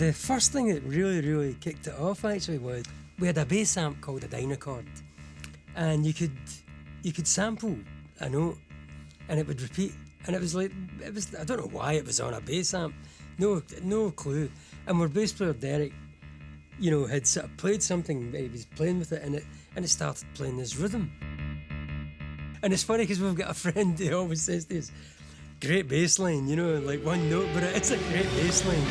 The first thing that really kicked it off actually was we had a bass amp called a Dynacord, and you could sample a note and it would repeat, and it was I don't know why it was on a bass amp, no clue. And our bass player Derek, had sort of played something, he was playing with it, and it started playing this rhythm. And it's funny because we've got a friend who always says to us, great bass line, like one note, but it's a great bass line.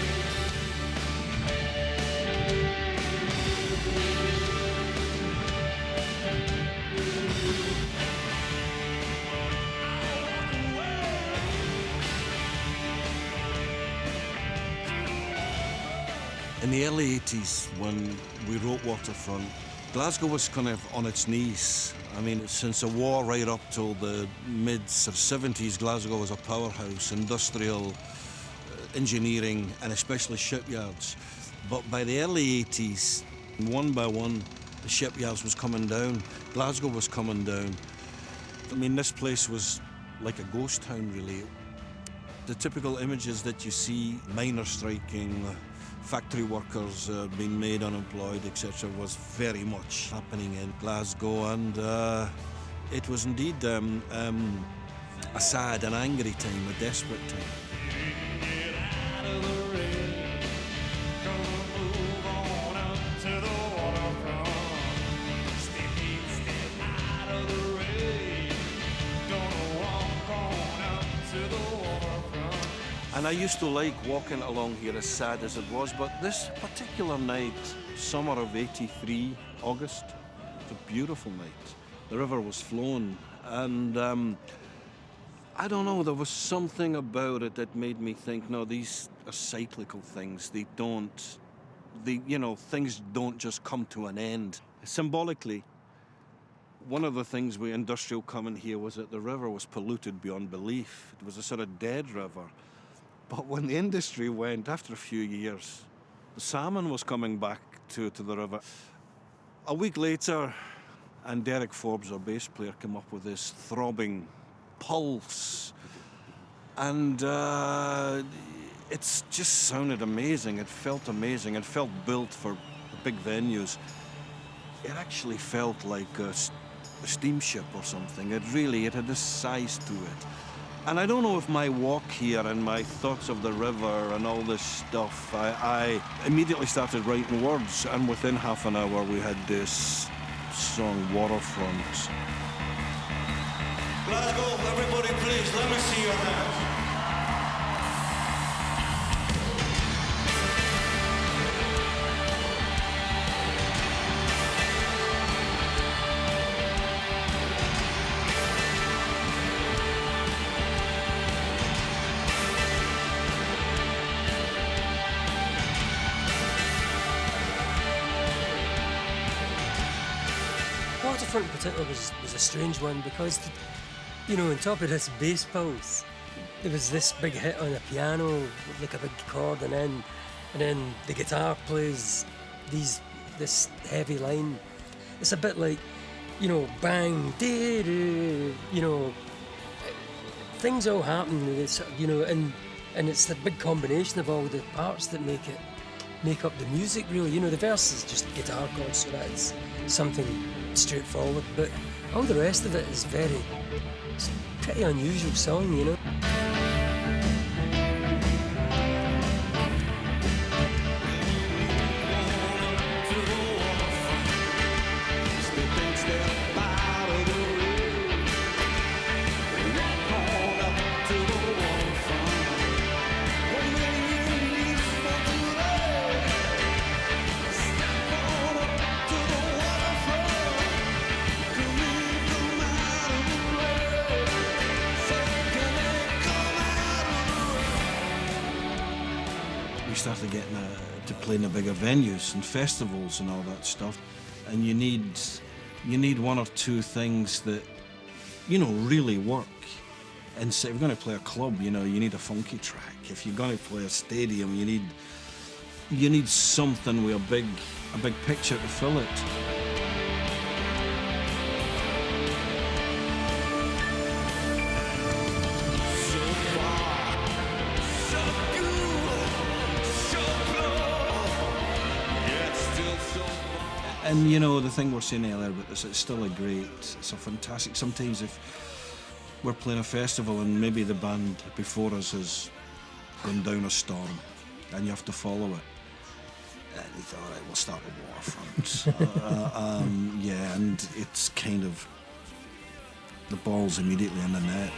In the early 80s, when we wrote Waterfront, Glasgow was kind of on its knees. I mean, since the war right up till the mid-70s, Glasgow was a powerhouse, industrial, engineering, and especially shipyards. But by the early 80s, one by one, the shipyards was coming down, Glasgow was coming down. I mean, this place was like a ghost town, really. The typical images that you see, miners striking, factory workers being made unemployed, etc., was very much happening in Glasgow, and it was indeed a sad and angry time, a desperate time. And I used to like walking along here, as sad as it was, but this particular night, summer of '83, August, it's a beautiful night. The river was flowing, and I don't know, there was something about it that made me think, no, these are cyclical things. Things don't just come to an end. Symbolically, one of the things with industrial coming here was that the river was polluted beyond belief. It was a sort of dead river. But when the industry went, after a few years, the salmon was coming back to the river. A week later, and Derek Forbes, our bass player, came up with this throbbing pulse. And it just sounded amazing. It felt amazing. It felt built for big venues. It actually felt like a steamship or something. It had this size to it. And I don't know if my walk here and my thoughts of the river and all this stuff, I immediately started writing words, and within half an hour we had this song, Waterfront. Glasgow, everybody please, let me see your hands. Waterfront in particular was a strange one because, on top of this bass pulse, there was this big hit on the piano, like a big chord, and then the guitar plays this heavy line. It's a bit like, bang, things all happen, and it's the big combination of all the parts that make up the music, really. The verse is just guitar chords, so that's something straightforward, but all the rest of it is it's a pretty unusual song, Started getting to play in the bigger venues and festivals and all that stuff, and you need one or two things that really work. And so if you're going to play a club, you need a funky track. If you're going to play a stadium, you need something with a big picture to fill it. So far, so good, so close. And you know, the thing we were saying earlier about this, it's a fantastic, sometimes if we're playing a festival and maybe the band before us has gone down a storm and you have to follow it, and you thought, all right, we'll start with Waterfront. Yeah, and it's kind of, the ball's immediately in the net.